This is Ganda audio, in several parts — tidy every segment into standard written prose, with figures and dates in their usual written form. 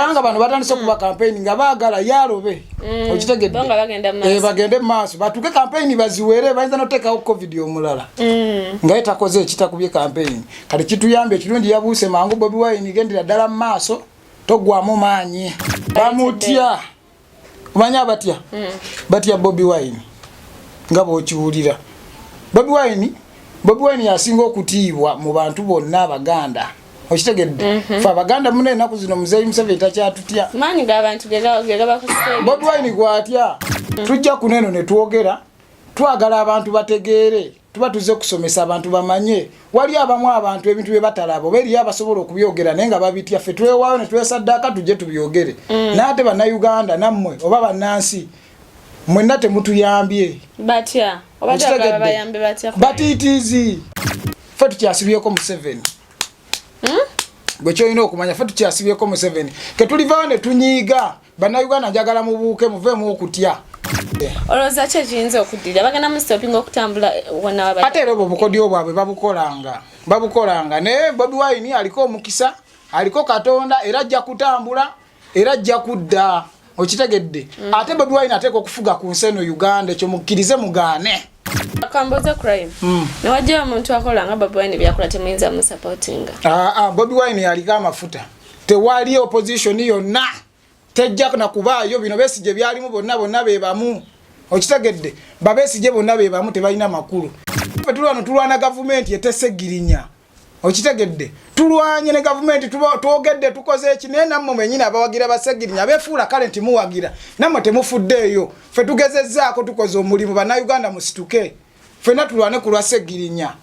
kubanga bano batandise kuba campaign nga baagala yalobe okitegedde bagende maaso batuke campaign baziwere bayinza noteekawo covid omulala nga etakoze ekitakubye campaign kati kituyambe ekirungi yabuuse mangu Bobi Wine gendera ddala mu maaso togwamu maanyi bamutya umanya batya Bobi Wine nga bw'okiwulira Bobi Wine yasinga okutiibwa mu bantu bonna Abaganda okitegedde fa Abaganda mune enaku zino Muzeeyi Museveni takyatutya maanyi g'abantu gegaba kusebe Bobi Wine gwatya tujja kuneno ne twogera twagala abantu bategeere tuba tuze kusomesa abantu bamanye wali abamu abantu ebintu bye batalabo beri abasobola okubyogera naye nga babitya ffe twewaayo ne twesaddaaka tujje tubyogere n'ate bannayuganda nammwe oba bannansi mwenna temutuyambye batya oba bayambe batya batitizi ffe tukyasibyeko Museveni gwe kyolina okumanya ffe tukyasibyeko Museveni ke tulivaayo ne tunyiiga bannayuganda njagala mubuuke muveemu okutya olowooza ki ekiyinza okuddira bagenda mu stopping okutambula wonna waba ate era obwo obukodyo bwabwe babukolanga naye Bobi Wine aliko omukisa aliko Katonda era ajja kutambula era ajja kudda okitegedde ate Bobi Wine ateeka okufuga ku nsi eno Uganda ekyo mukkirize mugaane akamboza crime newajjayo omuntu akola nga Bobi Wine byakola temuyinza musupportinga Bobi Wine aliko amafuta tewali opposition yonna tejja na kubaayo bino Besigye byalimu bonna bebamu okitegedde Besigye bonna bebamu tebalina makulu ffe tulwana gavumenti etesegirinya okitegedde tulwanye ne gavumenti twogedde tukoze eki naye nammwe mwenyini abawagira basegirinya befuula kale nti muwagira nammwe temufuddeeyo ffe tugezezzaako tukoze omulimu bannayuganda musituke ffenna tulwane ku lwa segirinya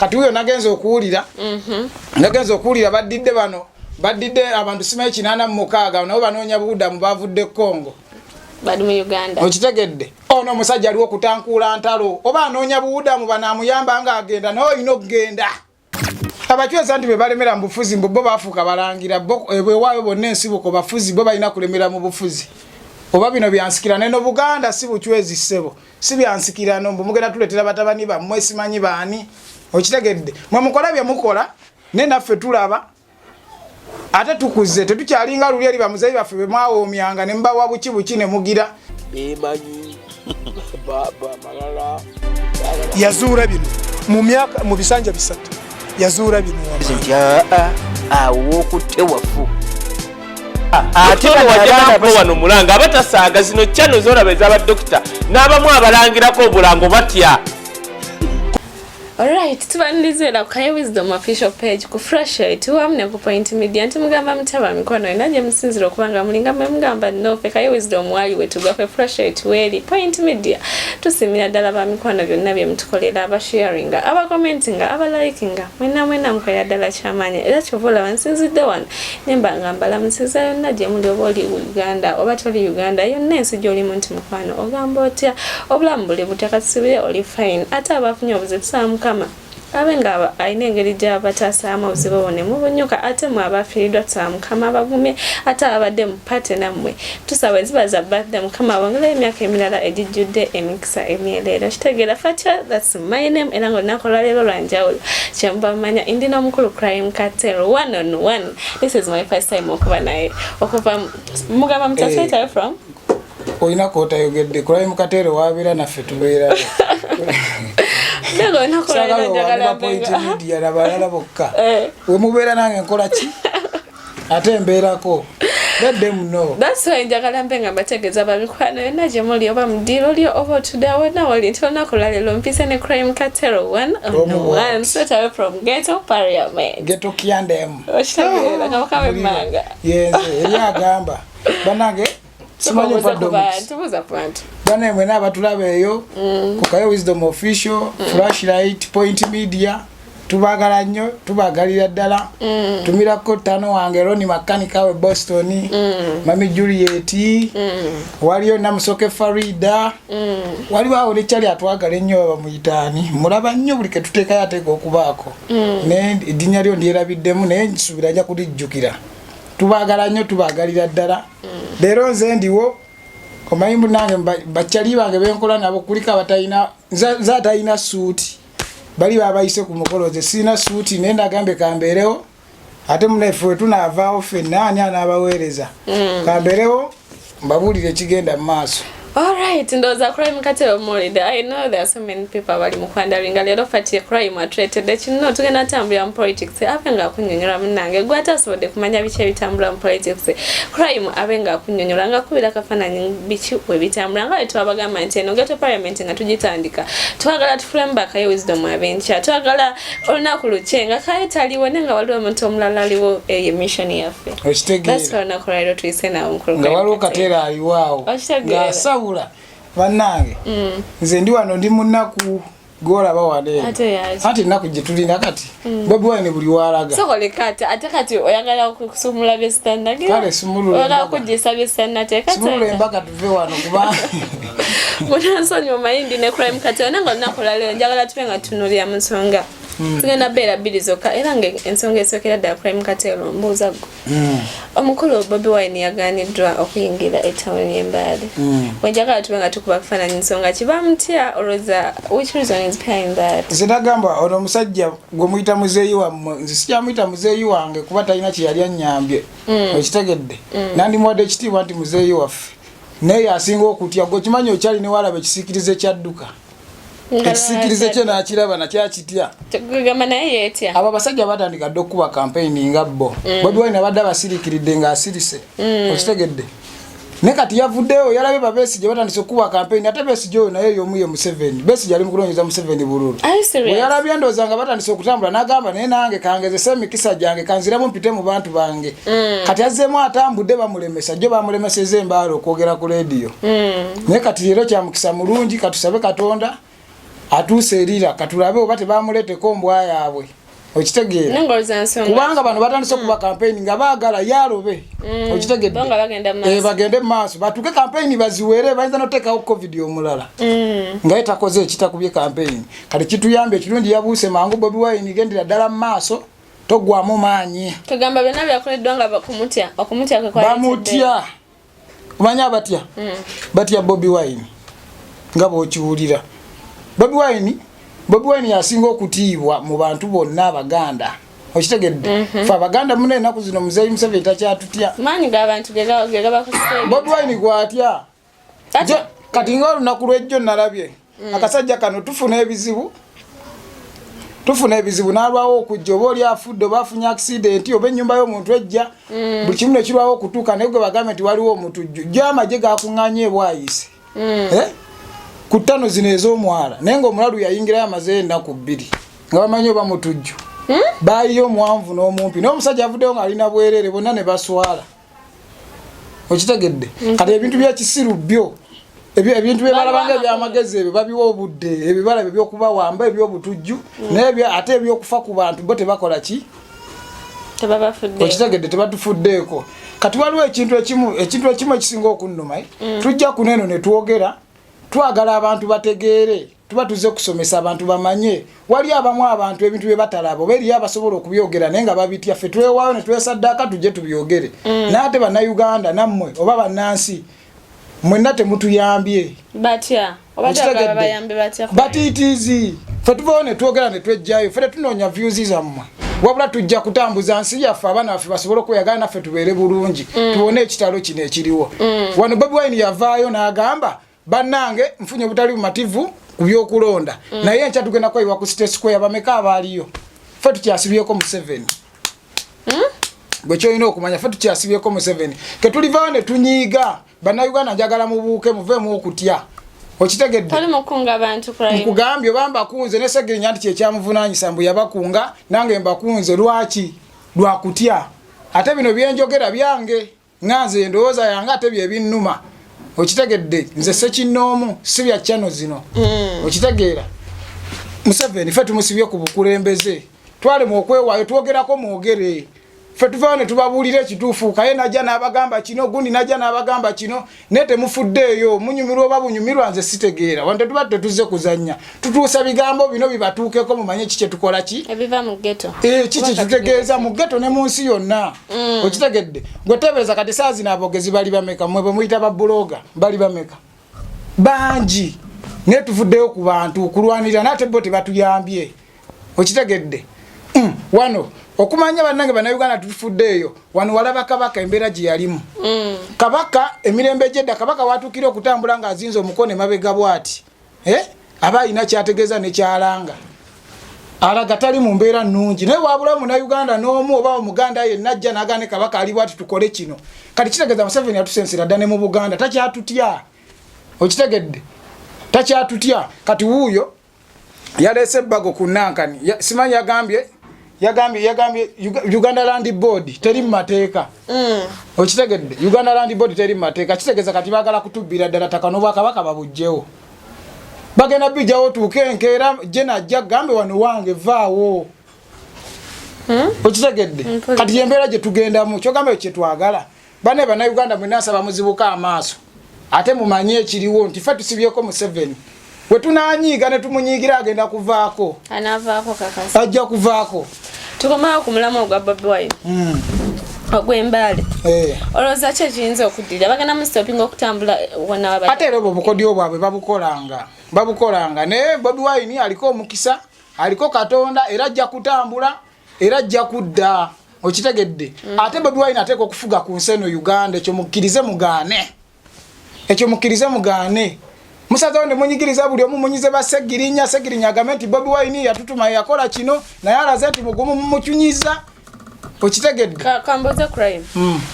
kati huyo nagenza okuwulira badidde abantu simanyi 86 nabo banoonya buudamu bavudde Congo bali mu Uganda okitegedde ono omusajja aliwo okutankuula ntalo oba anoonya buudamu banamuyamba nga agenda naye olina okugenda abachweza nti bebalemera mu bufuzi bo bafuuka balangira bwewaayo bonna ensibuko bafuzi bo balina kulemera mu bufuzi oba bino byansikirana eno Buganda si buchwezi ssebo si byansikirana mugenda tuletera batabani bammwe simanyi baani okitegedde mwe mukola bye mukola ne naffe tulaba ate tukuze tetukyalinga luli eri bamuzeeyi baffe bemwawoomyanga ne mbawa buki ne mugira yazuula bino mu bisanja bisatu yazuula bino awo okutte wafu ate wajjako wano mulanga abatasaaga zino channel zolaba ez'abadokita n'abamu abalangirako obulango batya. Alright, tubanilizela ku Kaya Wisdom official page ku Freshlight wamne ku Point Media nti mugamba mutaba mikono inaje msinziro okubanga mulinga mugamba no fe Kaya Wisdom wali wetuga ku Freshlight weli Point Media tusimira ddala ba mikono byonna bye mutukolera aba sharinga aba commentinga aba likinga mwena mukaya ddala kyamanya era kyovola wansinzidde wano nemba ngambala msinza yonna gye muli oba oli Uganda oba toli Uganda yonna ensi gy'oli muntu mukwano ogamba otya obulamu buli butakasibire oli fine ate abafunye obuzibu kama abenga aina engeri gy'abataasaamu obuzibu bone mubonyoka ate mwe abafiiriddwa tusaba mukama abagumye ate abadde mu pate nammwe tusaba ezibaza birthday mukama abongerayo emyaka emirala egijjudde emikisa emyeleero kitegeera Fatya, that's my name era ng'olunaku olwaleero lwanjawulo kyemuba mumanya ndi n'omukulu Crime Cartel 1-on-1. This is my first time okuba naye okuva mugamba mutafeetayo from oyina kootayogedde Crime Cartel wabeera naffe tubeera Lego nakola njagala Point Media nabalala bokka we mubeera nange nkola ki ate embeerako let them know. That's why njagala mpenga bategeza babikwano yonna gye muli oba mudiro lyo oba otudawo na wali ntolunakola leero mpise ne Crime Cartel 1-on-1 straight away from Ghetto Parliament Ghetto Kyandem okitegeera nga bakaba emmanga yes eri agamba banange simanyi tubuza ku bantu bana mwe n'abatulaba eyo ku Kaya Wisdom official Flashlight Point Media tubagala nnyo tubagalira ddala tumirako ttano wange Roni makanika we Boston Mami Juliet waliyo Namusoke Farida waliwo awo lekyali atwagala ennyo bamuyitaani mulaba nnyo buli ke tuteekayo ateeka okubaako naye eddinya lyo ndyerabiddemu naye nsuubira nja kulijjukira tubagala nnyo tubagalira ddala leero nze ndiwo komayimbu nange bakyali bange benkola nabo kuliko abatalina zatalina suuti bali babayise ku mukolo ze sina suuti naye nagambe kambeerewo ate munefe tunavaawo ffenna ani anaabaweereza kamberewo mbabulire kigenda mu maaso. Alright, ndoza crime katero molide. I know there are so many people abali mukwandalinga lero fati crime atreated kino tugenda tambula mu politics abenga kunyonyola munange gwata sobode kumanya biche bitambula mu politics crime abenga kunyonyola nga kubira kafananyi bichi we bitambula nga twabagamba nti eno geto parliament nga tugitandika twagala tuframe back ya wisdom abencha twagala olunaku luchenga kaye taliwo nenga waliwo omuntu omulala aliwo mission yaffe. That's why na kolero tuisena onkulu nga waliwo katera aliwaawo gasabula bannange nze ndi wano ndi munaku golaba wane ate naku gye tulina kati Bobi Wine buli walaga sokole kati ate kati oyagala kusumula be standard kale sumulule oyagala kujisa be standard kati sumulule mpaka tuve wano kuba munansonyo mayindi ne crime kati onanga nakola leo njagala tupenga tunulya musonga tugenda bera bilizoka era nge ensonga esokera da crime katelo mbuza go omukulu Bobi Wine yaganiddwa okuyingira etown y'Embale wenjagala tubenga tukuba kufananya ensonga kibamutya oroza which reason is behind that zinagamba ono musajja gwe muyita muzeeyi wammwe nze sijja muyita muzeeyi wange kuba talina kye yali annyambye okitegedde nandi mwadde ekitiibwa nti muzeeyi waffe naye asinga okutya gwe kimanyi okyali ne walaba ekisiikirize kyadduka ekisiikirize kye nakiraba nakyakitya tegamba naye yetya abo abasajja batandika dde okuba kampeyini nga bo Bobi Wine abadde abasiriikiridde ng'asirise okitegedde ne kati yavuddeyo yalabe babesigye batandise okuba kampeyini ate besigye oyo naye y'omu ye Museveni besigye ali mu kulonyeza Museveni bululu yalabye ndowooza nga batandise okutambula n'agamba naye nange kangezese emikisa gyange kanziramu mpite mu bantu bange kati azzeemu atambudde bamulemesa jjo bamulemeseza embaala okwogera ku leediyo naye kati leero kyamukisa mulungi katusabe Katonda atuuse erira katulabe oba tebamuleeteko mbwa yaabwe okitegeera kubanga bano batandise okuba kampeyini nga baagala yalobe okitegedde bagende mu maaso batuuke kampeyini baziwere bayinza noteekawo covid omulala nga ye takoze ekitakubye kampeyini kati kituyambye ekirungi yabuuse mangu Bobi Wine gendera ddala mu maaso togwamu maanyi tugamba byonna byakoleddwa nga bakumutya bamutya omanya batya batya Bobi Wine nga bw'okiwulira Bobi Wine yasinga okutiibwa mu bantu bonna Abaganda okitegedde fe Abaganda muna ennaku zino muzeeyi Museveni takyatutya maanyi g'abantu gegaba kuseera Bobi Wine gwatya kati nga olunaku lw'ejjo nalabye akasajja kano tufuna ebizibu n'alwawo okujja oba oli afudde oba afunye accident oba ennyumba y'omuntu ejja buli kimu ne kirwawo okutuuka naye gwe bagambe nti waliwo omutujju jjo amagye gakuŋŋaanye ebwayise ku ttano zino ez'omwala naye ng'omulalu yayingirayo amaze ennaku 2 nga bamanyi oba mutujju baayiyo omwanvu n'omumpi naye omusajja avuddeyo ng'alina bwereere bonna ne baswala okitegedde kati ebintu by'ekisiru byo ebintu byebalabanga ebyamagezi ebyo babiwa obudde ebibala ebyokubawamba ebyobutujju naye ate ebyokufa ku bantu bo tebakola ki okitegedde tebatufuddeeko kati waliwo ekintu ekimu ekisinga okunnuma tujja kuno eno ne twogera twagala abantu bategeere tuba tuze kusomesa abantu bamanye wali abamu abantu ebintu bye batalaba oba eriyo abasobola okubyogera naye nga babitya ffe twewaayo ne twesaddaaka tujje tubyogere naate bannayuganda nammwe oba bannansi mwenna temutuyambye batiitiizi ffe tuvaayo ne twogera ne twejjayo ffe tetunoonya views zammwe wabula tujja kutambuza nsi yaffe abaana baffe basobole okweyagala naffe tubeere bulungi tubone ekitalo kino ekiriwo wano Bobi Wine yavaayo n'agamba bannange nfunye obutali bumativu ku byokulonda naye enkya tugenda kweyiwa ku State Square bameka abaaliyo ffe tukyasibyeko Museveni bwe kyolina okumanya ffe tukyasibyeko Museveni ke tulivaayo ne tunyiiga bannayuganda njagala mubuuke muveemu okutya okitegedde nkugambye oba mbakunze ne Segirinya nti kyekyamuvunaanyisa mbu yabakunga nange mbakunze lwaki lwakutya ate bino byenjogera byange nganze ndowooza yange ate bye binnuma okitegedde nze sekinnoomu si bya channel zino okitegeera Museveni ffe tumusibye ku bukulembeze twalemu okwewaayo twogerako mwogere ffe tuvaayo ne tubabuulira ekituufu kaye najja n'abagamba kino gundi najja n'abagamba kino naye temufuddeeyo munyumirwa oba bunyumirwa nze sitegeera wante tuba tetuze kuzannya tutuusa bigambo bino bibatuukeko mumanye kiki tukola ki ebiva mu ghetto kiki tutegeeza mu ghetto ne mu nsi yonna okitegedde gwe tebeeza kati saa zino abogezi bali bameka mmwe bwe muyita babuloga bali bameka bangi naye tuvuddeyo ku bantu okulwanirira naate bo tebatuyambye okitegedde wano okumanya bannange bannayuganda tufuddeeyo wano walaba kabaka embeera gye yalimu kabaka emirembe gyedda kabaka watuukira okutambula ng'azinza omukono emabega bw'ati aba alina kyategeeza nekyalanga alaga tali mu mbeera nnungi naye wabula munnayuganda n'omu oba omuganda yenna ajja n'agaane kabaka ali bwati tukole kino kati kitegeeza Museveni yatusensera dda ne mu Buganda takyatutya okitegedde takyatutya kati wuuyo yaleese ebbago ku Nankani simanyi yagambye Uganda Land Board teri mu mateeka okitegedde Uganda Land Board teri mu mateeka kitegeeza kati baagala kutubbira ddala ttaka n'obwakabaka babugjewo bagenda bijjawo tuuke enkeera gye najja gambe wano wange vaawo okitegedde kati yembeera gye tugendamu kyogambe kyetwagala bane bannayuganda mwenasaba muzibuka amaaso ate mumanye ekiriwo nti ffe tusibyeko Museveni we tunanyiiga ne tumunyiigira agenda kuvaako anavaako kakasa ajja kuvaako tukomawo ku mulamu ogwa Bobi Wine ogw'embaale olowooza ki ekiyinza okuddirira bagenda mu stopping okutambula wonna waba ate era obwo obukodyo bwabwe babukolanga naye Bobi Wine aliko omukisa aliko Katonda era ajja kutambula era ajja kudda okitegedde ate Bobi Wine ateeka okufuga ku nsi eno Uganda ekyo mukkirize mugaane musaza wonde munyigiriza buli omu munyize Segirinya agambe nti Bobi Wine yatutuma yakola kino naye alaze nti mugumu mumukyunyiza okitegedde kamboze crime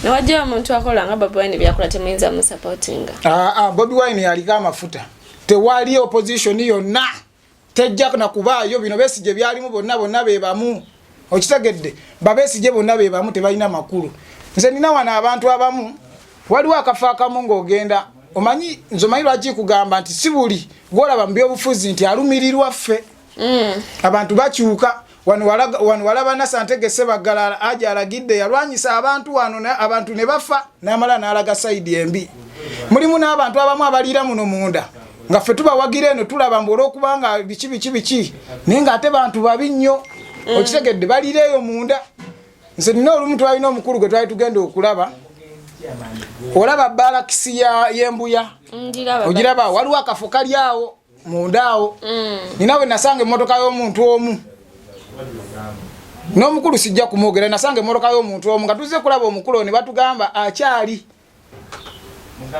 nawajja omuntu akola nga Bobi Wine byakola temuyinza musupportinga Bobi Wine yaliko amafuta tewali opposition yonna tejja na kubaayo bino Besigye byalimu bonna bebamu okitegedde Besigye bonna bebamu tebalina makulu nze nina wana abantu abamu waliwo akafa akamu ng'ogenda omanyi nzomanyi lwaki kugamba nti si buli gwolaba mu byobufuzi nti alumirirwa ffe abantu bakyuka wano walaba Nasantege Ssebaggala aja alagidde yalwanyisa abantu wano abantu ne bafa n'amala n'alaga sayidi embi mulimu n'abantu abamu abaliira muno munda nga ffe tubawagira eno tulaba mbu olw'okubanga biki naye ng'ate bantu babi nnyo okitegedde baliira eyo munda nze nina olumu twalina omukulu gwe twali tugenda okulaba olaba balakisi y'embuya ogiraba waliwo akafo kali awo munda awo nina bwe nasanga emmotoka y'omuntu omu n'omukulu sijja kumwogera nasanga emmotoka y'omuntu omu nga tuzze kulaba omukulu ne batugamba akyali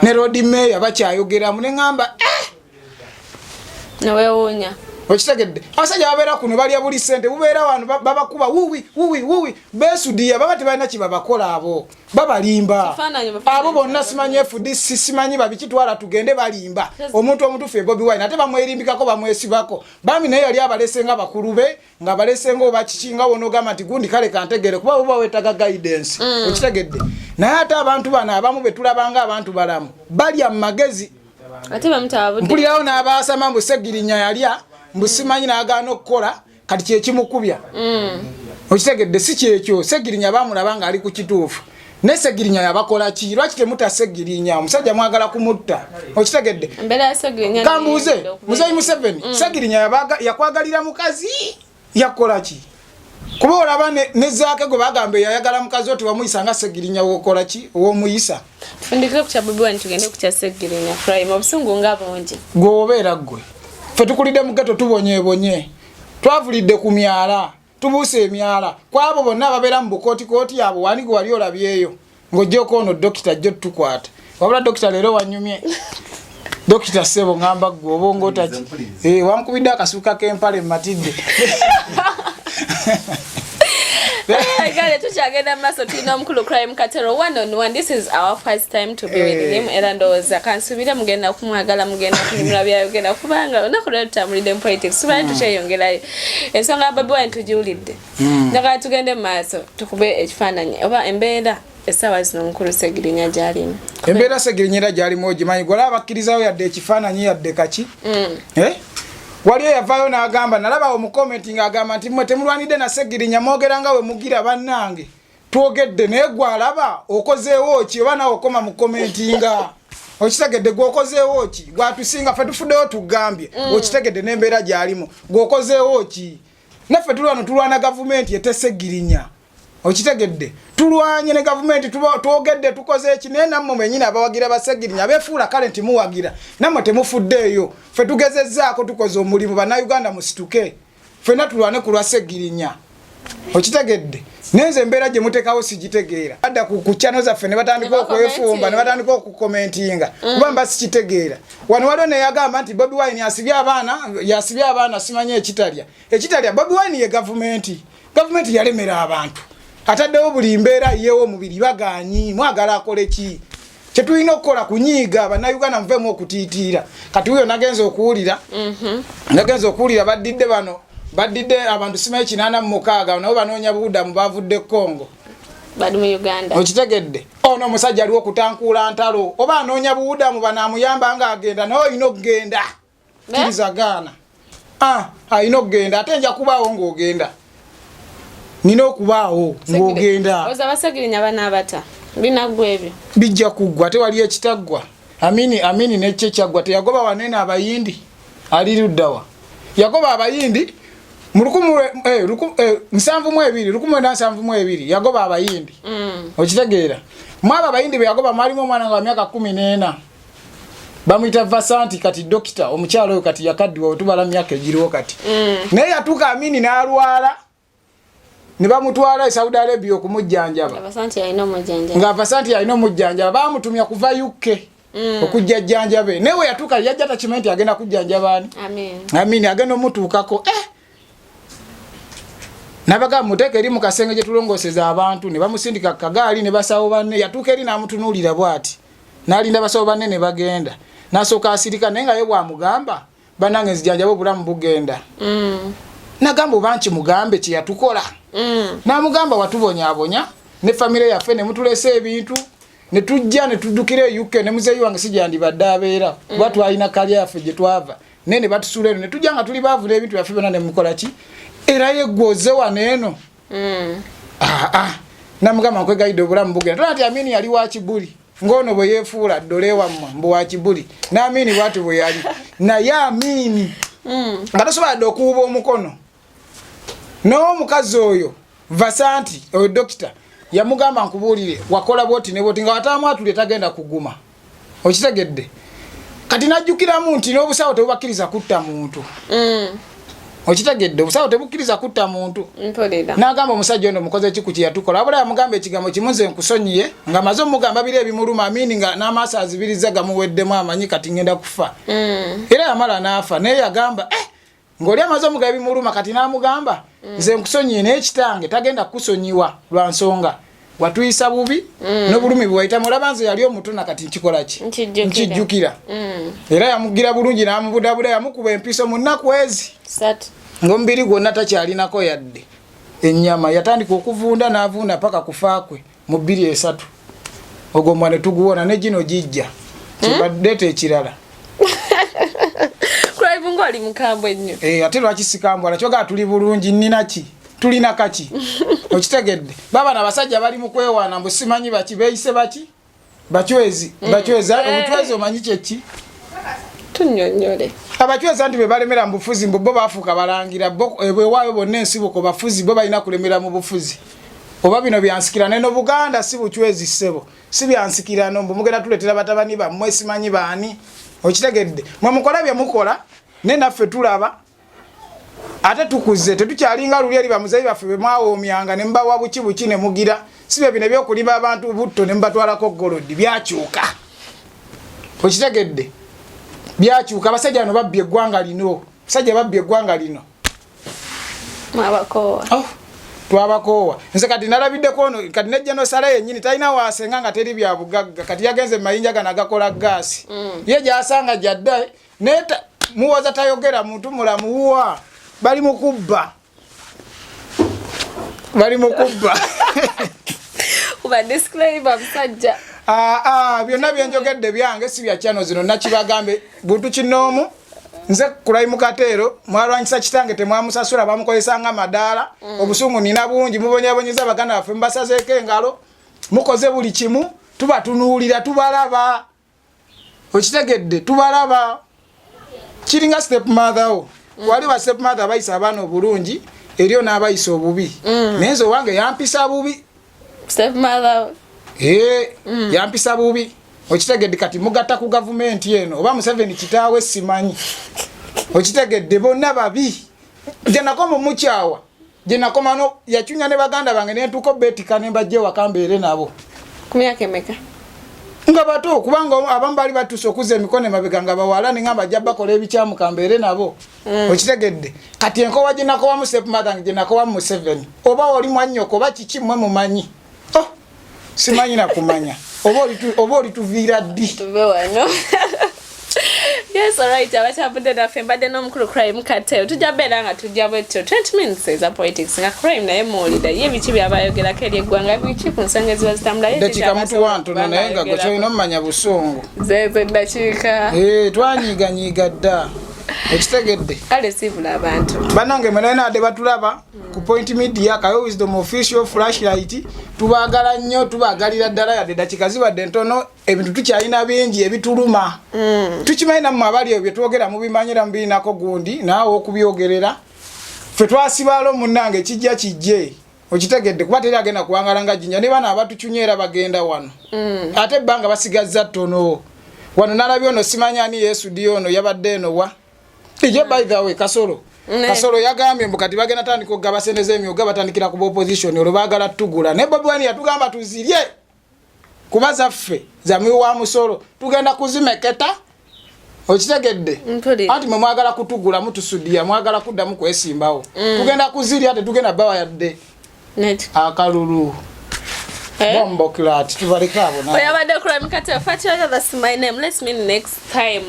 ne road mayor bakyayogeramu ne ŋŋamba newewuunya okitegedde abasajja babeera kuno balya buli ssente bubeera wano babakuba wuwi besudiya baba tebalina kibabakola abo babalimba abo bonna simanyi FDC simanyi babikitwala tugende balimba omuntu omutufu Bobi Wine ate bamwerimbikako bamwesibako bami naye yali abalese nga bakulu be nga balese nga oba kikinga wonogamba nti gundi kale kantegere kuba bo wetaga guidance okitegedde naye ate abantu bano abamu betulabanga abantu balamu balya mu magezi ate bamutaabudde mpulirawo n'abaasama mbu Segirinya yalya mbusimanyi n'agaana okukola kati kyekimukubya okitegedde si kyekyo Segirinya bamulaba nga ali ku kituufu ne Segirinya yabakola ki lwaki temuta Segirinya omusajja mwagala kumutta okitegedde kambuuze Muzeeyi Museveni Segirinya yakwagalira mukazi yakola ki kuba olaba ne zaake gwe bagambe yayagala mukazi oti wamuyisa nga Segirinya wokola ki owomuyisa tufundikire ku kya Bobi Wine tugende ku kya Segirinya crime obusungu nga bungi gwe obeera gwe ffe tukulidde mu ghetto tubonyeebonye twavulidde ku myala tubuuse emyala kwabo bonna ababeera mu bukootikooti abo wani gwe wali olabyeyo ng'ojjeko ono dokita jjo tukwata wabula dokita leero wanyumye dokita Ssebo ngamba gwe obongo otaki wamukubidde akasuuka k'empale matidde Gale tukyagenda maaso tulina omukulu Crime Katero 1-on-1. This is our first time to be with him era ndowooza kansubire mugenda kumwagala mugenda kunyumira byayogera kubanga olunaku lwali tutambulidde mu politics tubaali tukyeyongerayo ensonga Bobi Wine tugiwulidde njagala tugende mu maaso tukube ekifaananyi oba embeera essaawa zino omukulu Segirinya gy'alimu embeera Segirinya era gy'alimu ogimanyi gwala abakkirizawo yadde ekifaananyi yadde kaki waliyo yavaayo n'agamba nalaba omukomenti ng'agamba nti mmwe temulwanidde na Segirinya mwogera nga we mugira bannange twogedde naye gwalaba okozeewo ki oba nawe okoma mu komentinga okitegedde gwokozeewo ki gwatusinga ffe tufuddeyo tugambye okitegedde n'embeera gy'alimu gwokozeewo ki naffe tulwana gavumenti ete Segirinya okitegedde tulwanye ne gavumenti twogedde tukoze eki naye nammwe mwenyini abawagira ba Segirinya beefuula kale nti muwagira nammwe temufuddeeyo ffe tugezezzaako tukoze omulimu bannayuganda musituke ffenna tulwane ku lwa Segirinya okitegedde nenze embeera gye muteekawo sigitegeera adda ku channel zaffe ne batandika okwefumba ne batandika okukomentinga kuba mba sikitegeera wano waliwo neyagamba nti Bobi Wine yasibye abaana simanye ekitalya Bobi Wine ye gavumenti yalemera abantu ataddewo buli mbeera yewo omubiri baganyi mwagala akole ki kyetulina okukola kunyiiga bannayuganda muveemu okutiitiira kati huyo nagenza okuwulira badidde abantu simaye 86 nabo banoonya buudamu bavudde Congo bali mu Uganda okitegedde ono omusajja aliwo okutankuula ntalo oba anoonya buudamu banamuyamba nga agenda naye olina okugenda kirizagaana alina okugenda ate nja kubaawo ng'ogenda nina okubaawo ng'ogenda oza basagirinya banaabata binagwa ebyo bijja kuggwa ate wali ekitaggwa amini nekyo kyaggwa teyagoba wanene abayindi ali luddawa yagoba abayindi mu 1972 yagoba abayindi okitegeera mwaba abayindi be yagoba mwalimu omwana wa myaka 14 bamuyita Vasanti kati dokita omukyalo oyo kati yakaddiwa otubala myaka egiriwo kati naye yatuuka Amini n'alwala ne bamutwala e Saudi Arabia okumujjanjaba nga Vasanti yalina omujjanjaba bamutumya kuva UK okujja jjanjabe newe yatuuka yajja takimenti agenda kujjanjabaani Amini agenda omutuukako nabaga muteeka eri mu kasenge gye tulongooseza abantu ne bamusindika kagaali ne basawo banne yatuuka eri n'amutunuulira bw'ati n'alinda basawo banne ne bagenda n'asooka asirika naye nga ye bwamugamba bannange nzijanjaba obulamu bugenda nagamba oba nkimugambe kye yatukola n'amugamba watubonyaabonya ne famire yaffe ne mutulesa ebintu ne tujja ne tuddukira e UK ne muzeeyi wange sijandibadde abeera kuba twalina kalya yaffe gye twava naye ne batusula eno ne tujja nga tuli baavu n'ebintu byaffe byonna ne mukola ki era yeggwoze wano eno namugamba nkwegayidde obulamu bugenda tona nti Amini yali wa Kibuli ng'ono bwe yeefuula ddole wammwe mbu wa Kibuli n'Amini bwati bwe yali naye Amini nga tosobadde okuwuba omukono n'omukazi oyo Vasanti oyo dokita yamugamba nkubuulire wakola bwoti ne bwoti nga wataamwatulye tagenda kuguma okitegedde kati najjukiramu nti n'obusawo tebubakkiriza kutta muntu okitegedde obusawo tebukkiriza kutta muntu n'agamba omusajja ono mukoze ki ku kye yatukola wabula yamugamba ekigambo kimu nze nkusonyiye nga maze omugamba biri ebimuluma Amini nga n'amaaso azibiriza gamuweddemu amanyi kati ngenda kufa era yamala n'afa naye yagamba ng'oli amaze omugamba ebimuluma kati n'amugamba nze nkusonyiye naye kitange tagenda kukusonyiwa lwa nsonga watuyisa bubi n'obulumi bwe wayitamu olaba nze yali omutuna kati nkikola ki nkijjukira era yamugira bulungi n'amubudabuda yamukuba empiso mu nnaku ezi ng'omubiri gwonna takyalinako yadde ennyama yatandika okuvunda n'avunda paka kufaakwe mu 2-3 ogwo ne tuguwona ne gino gijja kibaddeeta ekirala ali mukambwe nnyo ate lwaki sikambwa nakyogaa tuli bulungi nnina tulina kaki okitegedde baba n'abasajja bali mu kwewaana mbu simanyi baki beeyise baki bachwezi obutwezi omanyi kyeki tunnyonnyole abachwezi nti be balemera mu bufuzi mbu bo baafuuka balangira bwewaayo bonna ensibuko bafuzi bo balina kulemera mu bufuzi oba bino byansikirano eno Buganda si buchwezi ssebo si byansikirano mbu mugenda tuletera batabani bammwe simanyi baani okitegedde mwe mukola bye mukola ne naffe tulaba ate tukuze tetukyalinga luli eri bamuzeeyi baffe be mwawoomyanga ne mbawa buki ne mugira si bye bino ebyokulima abantu butto ne mbatwalako golodi byakyuka okitegedde byakyuka abasajja bano babbye eggwanga lino mwabakoowa twabakoowa nze kati nalabiddeko ono kati nejja nosala yennyini talina waasenga nga teri bya bugagga kati yagenze mayinja gano agakola gaasi ye gyasanga gyadda neta muwoza tayogera muntu mulamuwa bali mukubba uba disclaimer musajja byonna byenjogedde byange si bya channel zino nakibagambe buntu kinoomu nze kulayi mukateero mwalwanyisa kitange temwamusasula bamukozesanga madaala obusungu nina bungi mubonyabonyeza baganda baffe mubasazeeko engalo mukoze buli kimu tubatunuulira tubalaba okitegedde tubalaba kiringa step mother wo wali ba step mother bayisa abaana obulungi eriyo n'abayisa obubi naye nze owange yampisa bubi step mother yampisa bubi okitegedde kati mugatta ku gavumenti eno oba Museveni kitaawe simanyi okitegedde bonna babi nje nako mumukyawa gye nakoma no yakyunya ne baganda bange ne ntuko betika ne mbajje wakambeere nabo ku myaka emeka nga bato kubanga abamu bali batuuse okuza emikono emabega nga bawala ne ngamba ajja bakola ebikyamu kambeere nabo okitegedde kati enkowa gye nakowamu stepmother gye nakowamu mu 7 oba oli mwannyoko oba kiki mmwe mumanyi simanyi na kumanya oba olituviira ddi tuve wano. Yes, alright. Abachabudde naffe mbadde n'omukulu Crime Cartel. Tujja beera nga tujja bwetyo 20 minutes eza politics nga Crime naye muwulira ye biki byabayogerako eri eggwanga biki ku nsonga eziba zitambula. Dakiika mutu wantono naye nga gwe kyolina omumanya busungu. Zeeze dakiika. Twanyiiganyiiga dda. Ekitegedde. Kale sibula abantu. Bannange mwe naye batulaba ku Point Media Kayo Wisdom official flashlight tubaagala nnyo tubaagalira ddala yadde dakiika zibadde ntono ebintu tukyalina bingi ebituluma. Tukimanyi nammwe abali ebyo twogera mubimanyira mubirinako gundi naawe okubyogerera ffe twasibaalo munnange kijja kijje okitegedde kuba teri agenda kuwangala nga jinja ne bana abatukyunyeera bagenda wano ate ebbanga basigazza ttono wano nalabye ono simanyi ani Yesu di ono yabadde eno wa ije by the way Kasolo yagambye mbu kati bagenda tandika okugaba sente z'emyuga batandikira ku opposition olwo baagala tugula ne Bobi Wine yatugamba tuzirye kuba zaffe zamwi wa musolo tugenda kuzimeketa okitegedde anti mwe mwagala kutugula mutusudia mwagala kuddamu kwesimbawo tugenda kuzirya ate tugenda bawa yadde akalulu bombo klat tubaleka abo na oyabadde Crime Cartel Fatira, that's my name. Let's meet next time.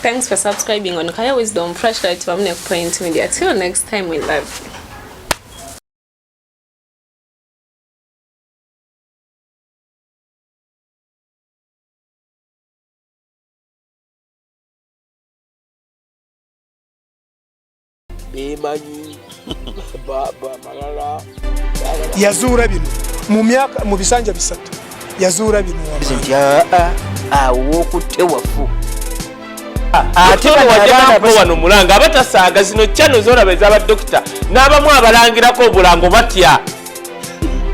Thanks for subscribing on Kayo Wisdom Flashlight Family Point Media. Till next time, we love you. yazuula bino mu bisanja bisatu yazuula bino awokutte wafu ate wajjako wano mulanga abatasaaga zino channel zolaba ez'abadokita n'abamu abalangirako obulango batya